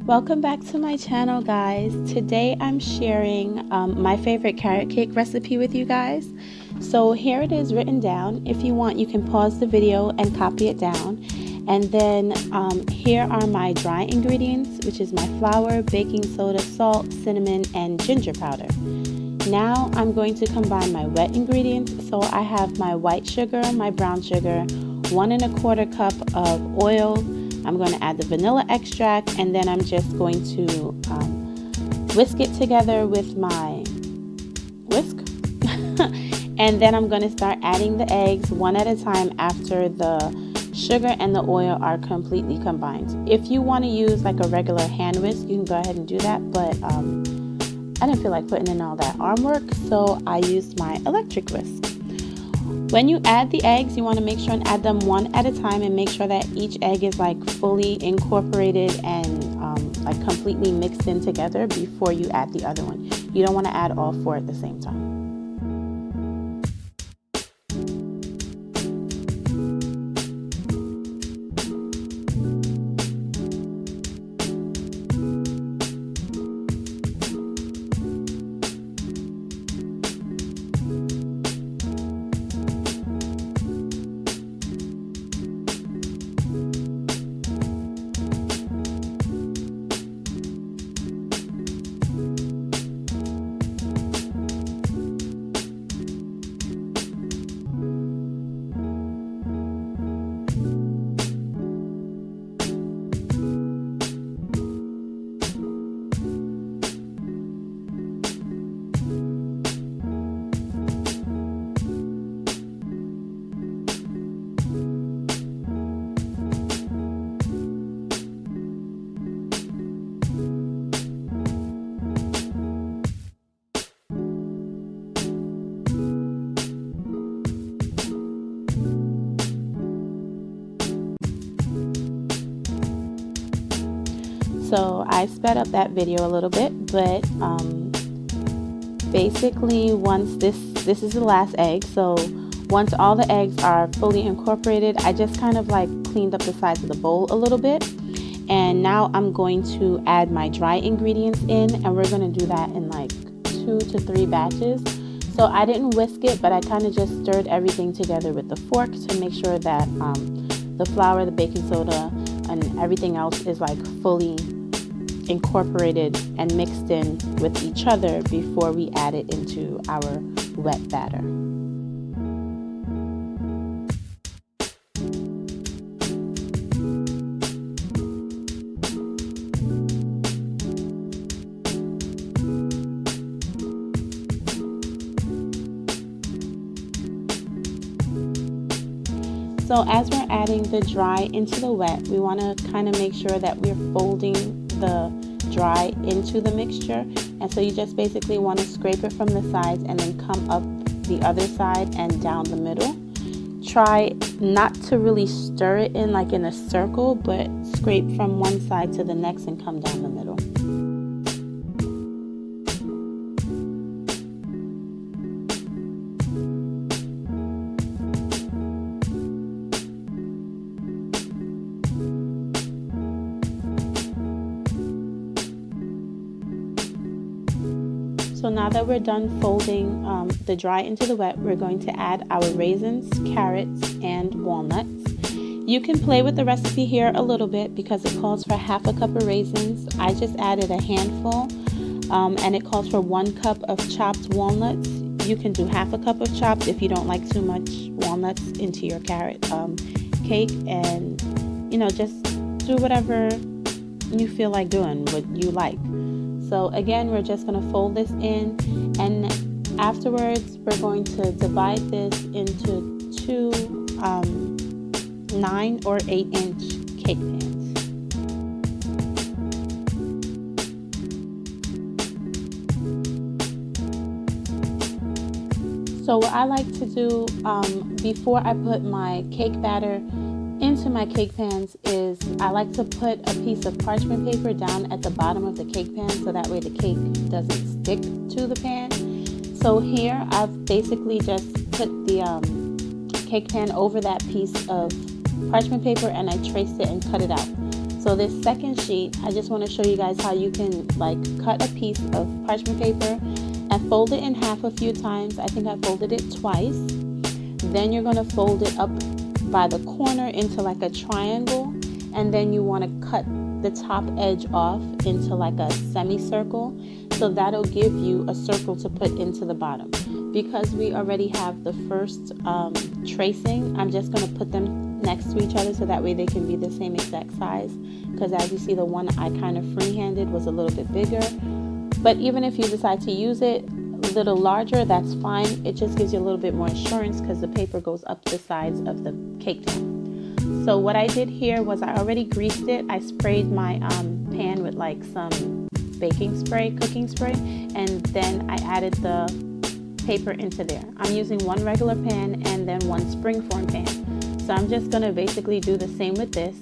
Welcome back to my channel, guys. Today I'm sharing my favorite carrot cake recipe with you guys. So here it is written down. If you want, you can pause the video and copy it down. And then here are my dry ingredients, which is my flour, baking soda, salt, cinnamon, and ginger powder. Now I'm going to combine my wet ingredients. So I have my white sugar, my brown sugar, 1 1/4 cup of oil. I'm going to add the vanilla extract, and then I'm just going to whisk it together with my whisk. And then I'm going to start adding the eggs one at a time after the sugar and the oil are completely combined. If you want to use like a regular hand whisk, you can go ahead and do that, but I didn't feel like putting in all that arm work, so I used my electric whisk. When you add the eggs, you want to make sure and add them one at a time and make sure that each egg is like fully incorporated and like completely mixed in together before you add the other one. You don't want to add all 4 at the same time. So I sped up that video a little bit, but basically once this is the last egg, so once all the eggs are fully incorporated, I just kind of like cleaned up the sides of the bowl a little bit. And now I'm going to add my dry ingredients in, and we're going to do that in like 2 to 3 batches. So I didn't whisk it, but I kind of just stirred everything together with the fork to make sure that the flour, the baking soda, and everything else is like fully incorporated and mixed in with each other before we add it into our wet batter. So as we're adding the dry into the wet, we want to kind of make sure that we're folding the dry into the mixture, and so you just basically want to scrape it from the sides and then come up the other side and down the middle. Try not to really stir it in like in a circle, but scrape from one side to the next and come down the middle. So now that we're done folding the dry into the wet, we're going to add our raisins, carrots, and walnuts. You can play with the recipe here a little bit because it calls for 1/2 cup of raisins. I just added a handful, and it calls for 1 cup of chopped walnuts. You can do 1/2 cup of chopped if you don't like too much walnuts into your carrot cake, and you know, just do whatever you feel like doing, what you like. So again, we're just going to fold this in, and afterwards we're going to divide this into 2 9 or 8-inch cake pans. So what I like to do before I put my cake batter into my cake pans is I like to put a piece of parchment paper down at the bottom of the cake pan so that way the cake doesn't stick to the pan. So here I've basically just put the cake pan over that piece of parchment paper and I traced it and cut it out. So this second sheet, I just want to show you guys how you can like cut a piece of parchment paper and fold it in half a few times. I think I folded it twice. Then you're going to fold it up by the corner into like a triangle, and then you want to cut the top edge off into like a semicircle, so that'll give you a circle to put into the bottom. Because we already have the first tracing, I'm just going to put them next to each other so that way they can be the same exact size, because as you see, the one I kind of free-handed was a little bit bigger. But even if you decide to use it a little larger, that's fine. It just gives you a little bit more assurance because the paper goes up the sides of the cake pan. So what I did here was I already greased it. I sprayed my pan with like some baking spray, cooking spray, and then I added the paper into there. I'm using one regular pan and then one springform pan. So I'm just going to basically do the same with this,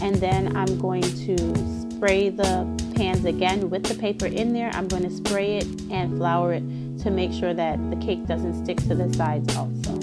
and then I'm going to spray the pans again with the paper in there. I'm going to spray it and flour it to make sure that the cake doesn't stick to the sides also.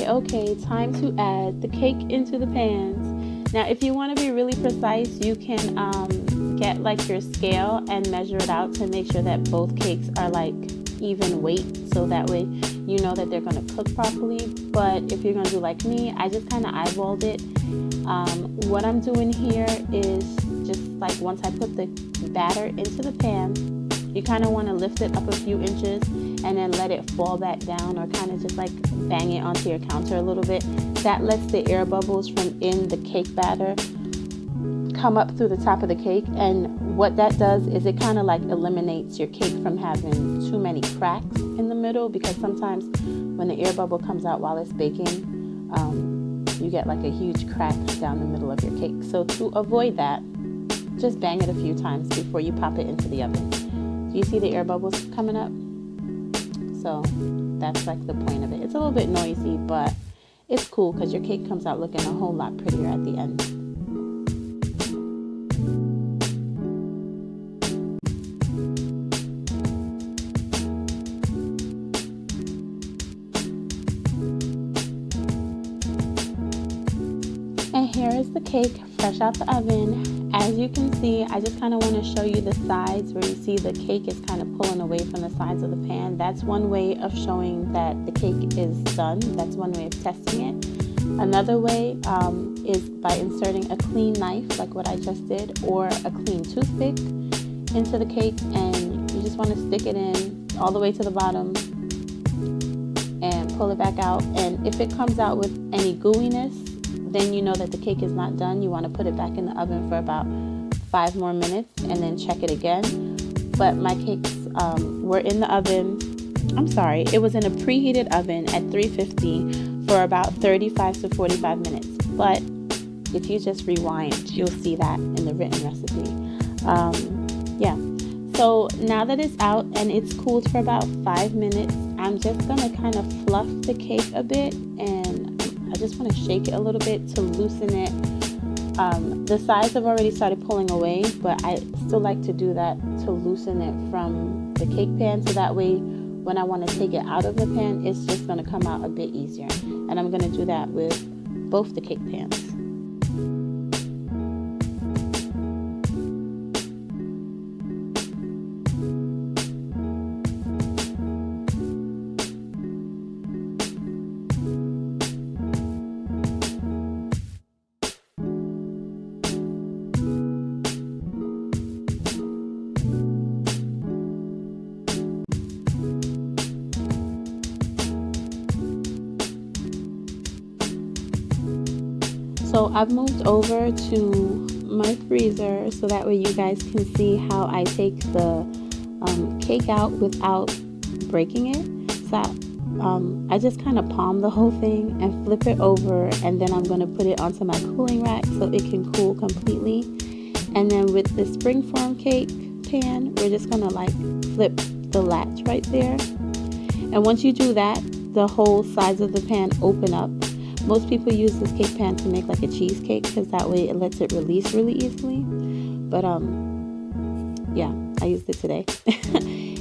Okay, time to add the cake into the pans. Now, if you want to be really precise, you can get like your scale and measure it out to make sure that both cakes are like even weight, so that way you know that they're going to cook properly. But if you're going to do like me, I just kind of eyeballed it. What I'm doing here is just like once I put the batter into the pan, you kind of want to lift it up a few inches and then let it fall back down, or kind of just like bang it onto your counter a little bit. That lets the air bubbles from in the cake batter come up through the top of the cake, and what that does is it kind of like eliminates your cake from having too many cracks in the middle, because sometimes when the air bubble comes out while it's baking, you get like a huge crack down the middle of your cake. So to avoid that, just bang it a few times before you pop it into the oven. Do you see the air bubbles coming up? So that's like the point of it. It's a little bit noisy, but it's cool because your cake comes out looking a whole lot prettier at the end. And here is the cake fresh out the oven. As you can see, I just kind of want to show you the sides where you see the cake is kind of pulling away from the sides of the pan. That's one way of showing that the cake is done. That's one way of testing it. Another way is by inserting a clean knife like what I just did, or a clean toothpick into the cake, and you just want to stick it in all the way to the bottom and pull it back out. And if it comes out with any gooiness, then you know that the cake is not done. You want to put it back in the oven for about 5 more minutes and then check it again. But my cakes were in the oven. It was in a preheated oven at 350 for about 35 to 45 minutes. But if you just rewind, you'll see that in the written recipe. So now that it's out and it's cooled for about 5 minutes, I'm just going to kind of fluff the cake a bit, and I just want to shake it a little bit to loosen it. The sides have already started pulling away, but I still like to do that to loosen it from the cake pan, so that way when I want to take it out of the pan, it's just going to come out a bit easier. And I'm going to do that with both the cake pans. So I've moved over to my freezer so that way you guys can see how I take the cake out without breaking it. So I just kind of palm the whole thing and flip it over, and then I'm going to put it onto my cooling rack so it can cool completely. And then with the springform cake pan, we're just going to like flip the latch right there. And once you do that, the whole sides of the pan open up. Most people use this cake pan to make like a cheesecake because that way it lets it release really easily. But yeah, I used it today.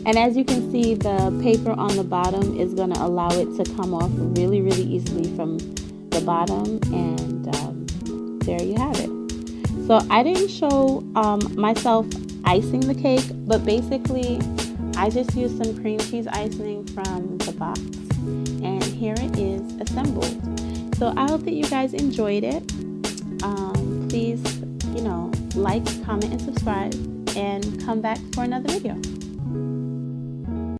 And as you can see, the paper on the bottom is going to allow it to come off really, really easily from the bottom. And there you have it. So I didn't show myself icing the cake, but basically I just used some cream cheese icing from the box. And here it is assembled. So I hope that you guys enjoyed it. Please, like, comment, and subscribe, and come back for another video.